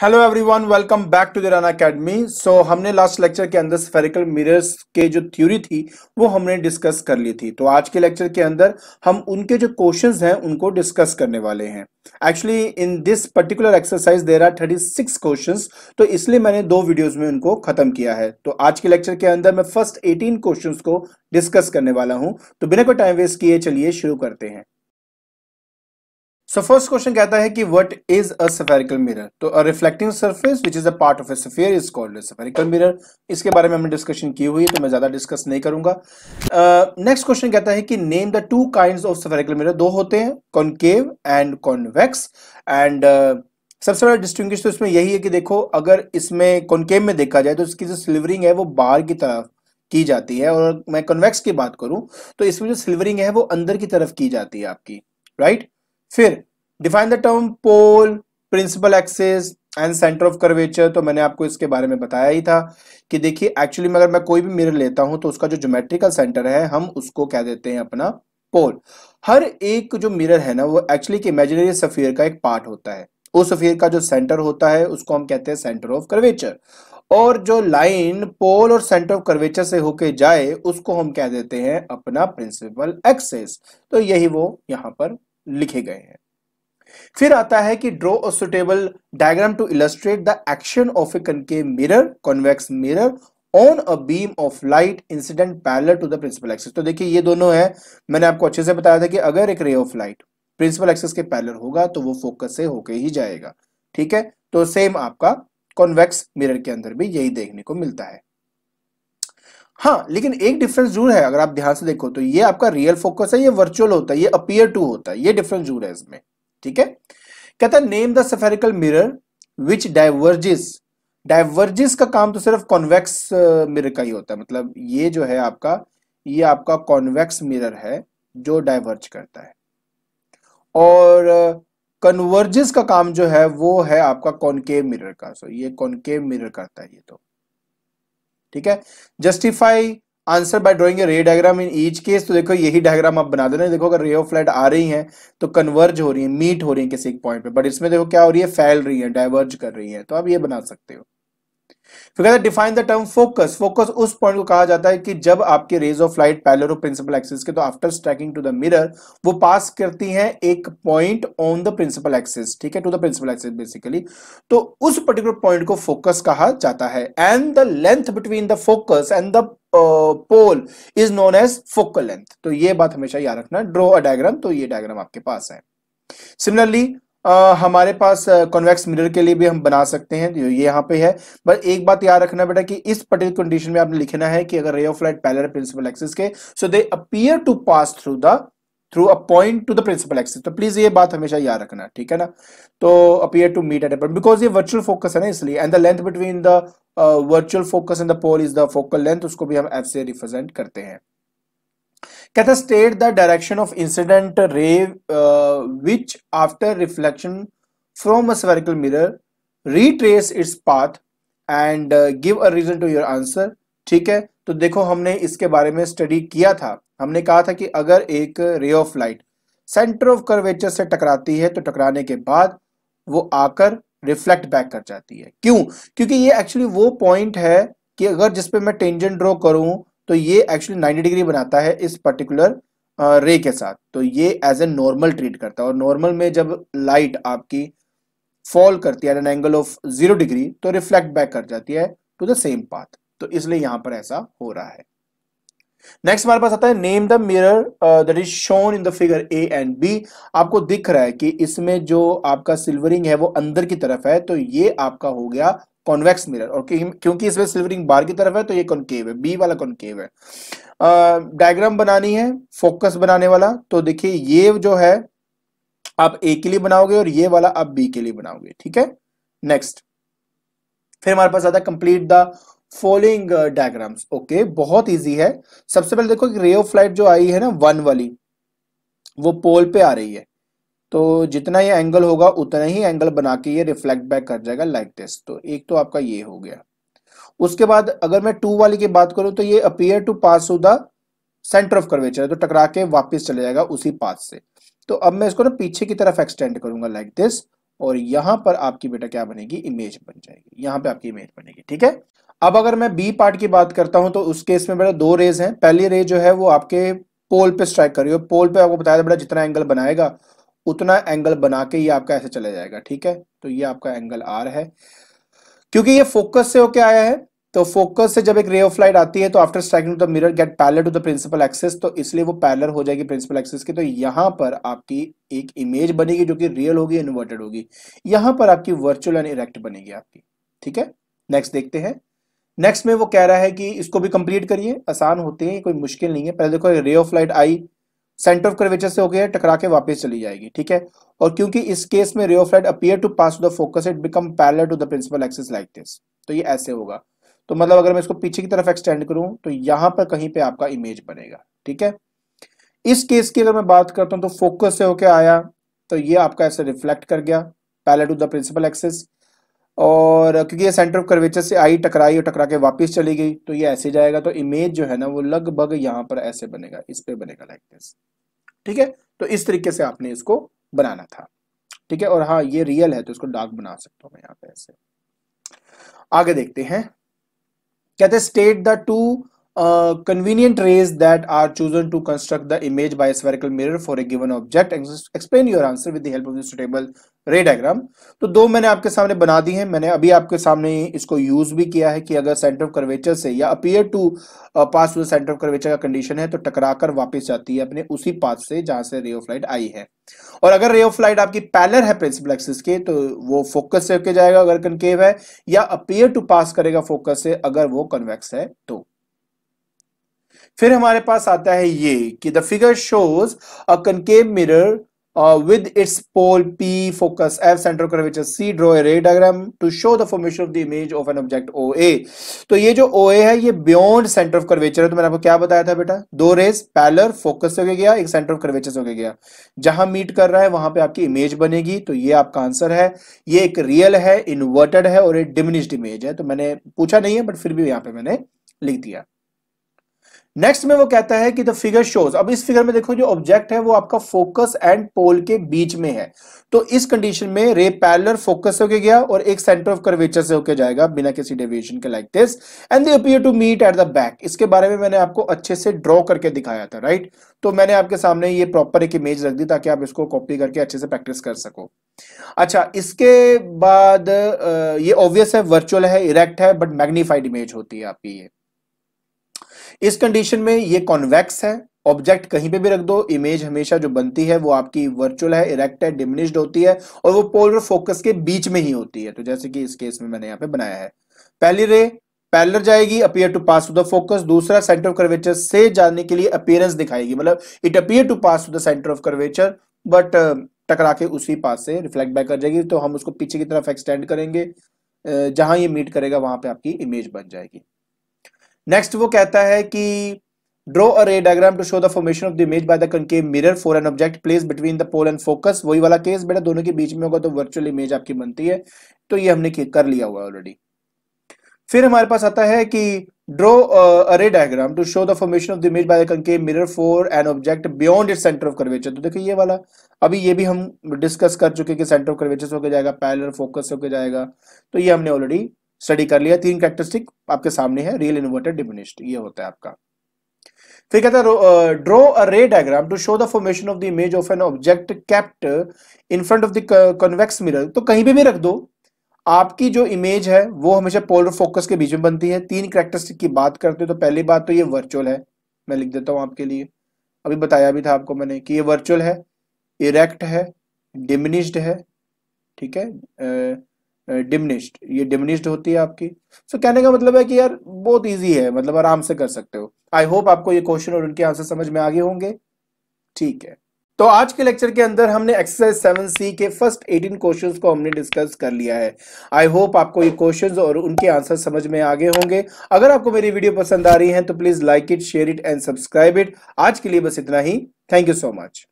Hello everyone, welcome back to the run academy. So हमने last lecture के अंदर spherical mirrors के जो थ्योरी थी वो हमने डिस्कस कर ली थी। तो आज के लेक्चर के अंदर हम उनके जो क्वेश्चंस हैं उनको डिस्कस करने वाले हैं। Actually in this particular exercise there are 36 questions, तो इसलिए मैंने 2 वीडियोस में उनको खत्म किया है। तो आज के लेक्चर के अंदर मैं फर्स्ट 18 क्वेश्चंस को डिस्कस करने वाला हूं। तो बिना कोई टाइम वेस्ट किए चलिए शुरू करते हैं। सो फर्स्ट क्वेश्चन कहता है कि what is a spherical mirror. तो a reflecting surface which is a part of a sphere is called a spherical mirror. इसके बारे में हमने डिस्कशन की हुई है तो मैं ज्यादा डिस्कस नहीं करूंगा। नेक्स्ट क्वेश्चन कहता है कि name the two kinds of spherical mirror. 2 होते हैं, कॉनकेव एंड कॉन्वेक्स। एंड सबसे बड़ा डिस्टिंग्विश तो इसमें यही है कि देखो, अगर इसमें कॉनकेव में देखा जाए तो इसकी जो सिल्वरिंग है वो बाहर की तरफ की जाती है, और मैं कॉन्वेक्स की बात करूं तो इसमें जो सिल्वरिंग है वो अंदर की तरफ की जाती है आपकी, राइट। फिर define the term pole, principal axis and centre of curvature. तो मैंने आपको इसके बारे में बताया ही था कि देखिए, एक्चुअली में अगर मैं कोई भी मिरर लेता हूं तो उसका जो ज्योमेट्रिकल सेंटर है हम उसको क्या देते हैं, अपना पोल। हर एक जो मिरर है ना वो एक्चुअली एक इमेजिनरी स्फीयर का एक पार्ट होता है। उस स्फीयर का जो सेंटर होता है उसको हम कहते हैं सेंटर ऑफ कर्वेचर, और जो लाइन पोल और सेंटर ऑफ कर्वेचर से होके जाए उसको हम कह देते हैं अपना प्रिंसिपल एक्सिस। तो यही वो यहां पर लिखे गए हैं। फिर आता है कि draw a suitable diagram to illustrate the action of a concave mirror, convex mirror on a beam of light incident parallel to the principal axis. तो देखिए ये दोनों है, मैंने आपको अच्छे से बताया था कि अगर एक ray of light principal axis के पैरेलल होगा तो वो फोकस से होके ही जाएगा, ठीक है। तो सेम आपका कॉन्वेक्स मिरर के अंदर भी यही देखने को मिलता है। हाँ, लेकिन एक डिफरेंस जरूर है, अगर आप ध्यान से देखो तो ये आपका रियल फोकस है, ये वर्चुअल होता है, ये अपीयर टू होता है, ये डिफरेंस जरूर है इसमें, ठीक है। कहता है name the spherical mirror which diverges. Diverges का काम तो सिर्फ कॉन्वेक्स मिरर का ही होता है, मतलब ये जो है आपका, ये आपका कॉन्वेक्स मिरर है जो डाइवर्ज करता है, और कन्वर्जिस का काम जो है वो है आपका कॉनकेव मिरर का। सो ये कॉनकेव मिरर करता है ये, तो ठीक है। जस्टिफाई आंसर बाय ड्राइंग ए रे डायग्राम इन ईच केस। तो देखो यही डायग्राम आप बना देना। देखो अगर रे ऑफ लाइट आ रही है तो कन्वर्ज हो रही है, मीट हो रही है किसी एक पॉइंट पे, बट इसमें देखो क्या हो रही है, फैल रही है, डाइवर्ज कर रही है। तो आप ये बना सकते हो। फिर कहता है define the term focus. Focus उस पॉइंट को कहा जाता है कि जब आपके rays of light parallel principal axis के, तो after striking to the mirror वो पास करती हैं एक point on the principal axis, ठीक है, to the principal axis basically. तो उस पर्टिकुलर पॉइंट को फोकस कहा जाता है। And the length between the focus and the pole is known as focal length. तो ये बात हमेशा याद रखना। ड्रॉ अ डायग्राम, तो ये डायग्राम आपके पास है। सिमिलरली हमारे पास कॉन्वेक्स मिरर के लिए भी हम बना सकते हैं, ये यहाँ पे है। बस एक बात याद रखना बेटा कि इस पर्टिकुलर कंडीशन में आपने लिखना है कि अगर ray of light parallel principal axis के, so they appear to pass through a point to the principal axis. तो प्लीज ये बात हमेशा याद रखना, ठीक है ना। तो appear to meet at a point, because ये वर्चुअल फोकस है ना इसलिए। And the length between the virtual focus and the pole is the focal length, उसको भी हम एफ से रिप्रेजेंट करते हैं। कहता state the direction of incident ray which after reflection from a spherical mirror retrace its path and give a reason to your answer, ठीक है। तो देखो हमने इसके बारे में स्टडी किया था। हमने कहा था कि अगर एक ray of light centre of curvature से टकराती है तो टकराने के बाद वो आकर रिफ्लेक्ट बैक कर जाती है। क्यों? क्योंकि ये एक्चुअली वो पॉइंट है कि अगर जिसपे मैं टेंजेंट ड्रॉ करूं तो ये एक्चुअली 90 डिग्री बनाता है इस पर्टिकुलर रे के साथ। तो ये एज ए नॉर्मल ट्रीट करता है, और नॉर्मल में जब लाइट आपकी फॉल करती है at an angle of 0 degree तो रिफ्लेक्ट बैक कर जाती है टू द सेम पाथ। तो इसलिए यहां पर ऐसा हो रहा है। नेक्स्ट हमारे पास आता है name the mirror that is shown in the figure A and B. आपको दिख रहा है कि इसमें जो आपका सिल्वरिंग है वो अंदर की तरफ है, तो ये आपका हो गया कॉन्वेक्स मिरर। और क्योंकि इसमें सिल्वरिंग बाहर की तरफ है तो ये कॉनकेव है, बी वाला कॉनकेव है। डायग्राम बनानी है फोकस बनाने वाला, तो देखिए ये जो है आप ए के लिए बनाओगे और ये वाला आप बी के लिए बनाओगे, ठीक है। नेक्स्ट फिर हमारे पास आता है complete the following diagrams. Okay, बहुत इजी है। सबसे पहले देखो रे ऑफ लाइट जो आई है ना 1 वाली, वो पोल पे आ रही है, तो जितना ये एंगल होगा उतना ही एंगल बना के ये रिफ्लेक्ट बैक कर जाएगा लाइक दिस। तो एक तो आपका ये हो गया। उसके बाद अगर मैं 2 वाली की बात करूं तो ये appear to pass through the centre of curvature, तो टकरा के वापस चले जाएगा उसी पाथ से। तो अब मैं इसको ना पीछे की तरफ एक्सटेंड करूंगा लाइक दिस, और यहां पर आपकी बेटा क्या बनेगी, इमेज बन जाएगी, यहां पे आपकी इमेज बनेगी। ठीक है, अब अगर मैं बी पार्ट की बात करता हूं तो उस केस में बेटा दो रेज हैं। पहली रे जो है वो आपके पोल पे स्ट्राइक कर रही है, पोल पे आपको बताया था बेटा जितना एंगल बनाएगा उतना एंगल बना के ये आपका ऐसे चला जाएगा। ठीक है, तो ये आपका एंगल आर है। क्योंकि ये फोकस से होके आया है, तो फोकस से जब एक रे ऑफ लाइट आती है तो after striking to the mirror get parallel to the principal axis, तो इसलिए वो पैरेलल हो जाएगी प्रिंसिपल एक्सिस की। तो यहां पर आपकी एक इमेज बनेगी जो कि रियल होगी, इन्वर्टेड होगी। यहां पर आपकी वर्चुअल एंड इरेक्ट बनेगी आपकी। ठीक है, नेक्स्ट देखते हैं। नेक्स्ट में वो कह रहा है कि इसको भी कंप्लीट करिए, आसान होते हैं, कोई मुश्किल नहीं है। पहले देखो रे of light I, centre of curvature से हो गया, टकरा के वापस चली जाएगी। ठीक है, और क्योंकि इस केस में ray of light appear to pass to the focus, it become parallel to the principal axis like this. तो ये ऐसे होगा। तो मतलब अगर मैं इसको पीछे की तरफ एक्सटेंड करूं तो यहां पर कहीं पे आपका इमेज बनेगा। ठीक है, इस केस की अगर मैं बात करता हूं तो फोकस से होके आया तो ये आपका ऐसे रिफ्लेक्ट कर गया parallel to the principal axis, और क्योंकि ये सेंटर ऑफ कर्वेचर से आई, टकराई और टकरा के वापस चली गई, तो ये ऐसे जाएगा। तो इमेज जो है ना वो लगभग यहां पर ऐसे बनेगा, इस पे बनेगा लाइक दिस। ठीक है, तो इस तरीके से आपने इसको बनाना था। ठीक है, और हाँ ये रियल है तो इसको डार्क बना सकता हूं मैं यहाँ पे ऐसे। आगे देखते हैं, कहते हैं state the two convenient rays that are chosen to construct the image by a spherical mirror for a given object, explain your answer with the help of the suitable ray diagram। तो दो मैंने आपके सामने बना दी हैं, मैंने अभी आपके सामने इसको यूज भी किया है कि अगर सेंटर ऑफ कर्वेचर से या appear to pass to the centre of curvature का कंडीशन है तो टकराकर वापस जाती है अपने उसी पाथ से जहां से रे ऑफ लाइट आई है। और अगर रे ऑफ लाइट आपकी पैरेलल है प्रिंसिपल एक्सिस के तो वो फोकस से होके जाएगा अगर कनकेव है, या अपीयर टू पास करेगा फोकस से अगर वो कन्वेक्स है तो। फिर हमारे पास आता है ये कि the figure shows a concave mirror with its pole P, focus F, center of curvature C, draw a ray diagram to show the formation of the image of an object OA। तो ये जो OA है ये beyond centre of curvature है। तो मैंने आपको क्या बताया था बेटा, दो रेज पैरेलल फोकस से हो गया, एक सेंटर ऑफ कर्वेचर से हो गया, जहां मीट कर रहा है वहां पे आपकी इमेज बनेगी। तो ये आपका आंसर है। ये एक रियल है, इन्वर्टेड है और एक डिमिनिश्ड इमेज है। तो मैंने पूछा नहीं है बट फिर भी यहां पे मैंने लिख दिया। नेक्स्ट में वो कहता है कि द फिगर शोज, अब इस फिगर में देखो जो ऑब्जेक्ट है वो आपका फोकस एंड पोल के बीच में है। तो इस कंडीशन में रे पैरेलल फोकस से होके गया और एक सेंटर ऑफ कर्वेचर से होके जाएगा बिना किसी डेविएशन के like this, and they appear to meet at the back. इसके बारे में मैंने आपको अच्छे से ड्रॉ करके दिखाया था, राइट। तो मैंने आपके सामने ये प्रॉपर एक इमेज रख दी ताकि आप इसको कॉपी करके अच्छे से प्रैक्टिस कर सको। अच्छा, इसके बाद ये ऑब्वियस है, वर्चुअल है, इरेक्ट है, बट मैग्नीफाइड इमेज होती है आपकी ये। इस कंडीशन में ये कॉन्वेक्स है, ऑब्जेक्ट कहीं पे भी रख दो, इमेज हमेशा जो बनती है वो आपकी वर्चुअल है, इरेक्ट है, डिमिनिश्ड होती है और वो पोलर फोकस के बीच में ही होती है। तो जैसे कि इस केस में मैंने यहाँ पे बनाया है, पहली रे पैरेलल जाएगी, appear to pass to the focus, दूसरा सेंटर ऑफ कर्वेचर से जाने के लिए अपीयरेंस दिखाएगी, मतलब it appear to pass to the centre of curvature but टकरा के उसी पास से रिफ्लेक्ट बैक कर जाएगी। तो हम उसको पीछे की तरफ एक्सटेंड करेंगे, जहां ये मीट करेगा वहां पे आपकी इमेज बन जाएगी। नेक्स्ट वो कहता है कि draw a ray diagram to show the formation of the image by the concave mirror for an object place between the pole and focus. वही वाला केस बेटा, दोनों के बीच में होगा तो वर्चुअल इमेज आपकी बनती है। तो ये हमने कर लिया हुआ ऑलरेडी। फिर हमारे पास आता है कि draw a ray diagram to show the formation of the image by the concave mirror for an object beyond its centre of curvature. तो देखिए ये वाला अभी ये भी हम डिस्कस कर चुके कि सेंटर ऑफ कर्वेचर से होकर जाएगा, पैरेलल फोकस से होकर जाएगा। तो ये हमने ऑलरेडी स्टडी कर लिया। तीन कैरेक्टरिस्टिक आपके सामने है, रियल, इन्वर्टेड, डिमिनिश्ड, ये होता है आपका। फिर कहता है draw a ray diagram to show the formation of the image of an object kept in front of the convex mirror. तो कहीं भी रख दो, आपकी जो इमेज है वो हमेशा पोलर फोकस के बीच में बनती है। तीन कैरेक्टरिस्टिक की बात करते हो तो पहली बात तो ये वर्चुअल है, मैं लिख देता हूं आपके लिए, अभी बताया भी था आपको मैंने कि ये वर्चुअल है, इरेक्ट है, डिमिनिश्ड है, ठीक है, डिमिनिश्ड, ये डिमिनिश्ड होती है आपकी। सो कहने का मतलब है कि यार बहुत इजी है, मतलब आराम से कर सकते हो। आई होप आपको ये क्वेश्चन और उनके आंसर समझ में आ गए होंगे। ठीक है, तो आज के लेक्चर के अंदर हमने एक्सरसाइज 7C के फर्स्ट 18 क्वेश्चंस को हमने डिस्कस कर लिया है। आई होप आपको ये क्वेश्चंस और उनके आंसर समझ में आ गए होंगे। अगर आपको मेरी वीडियो पसंद आ रही है तो please like it, share it and subscribe it. आज के लिए बस इतना ही। Thank you so much.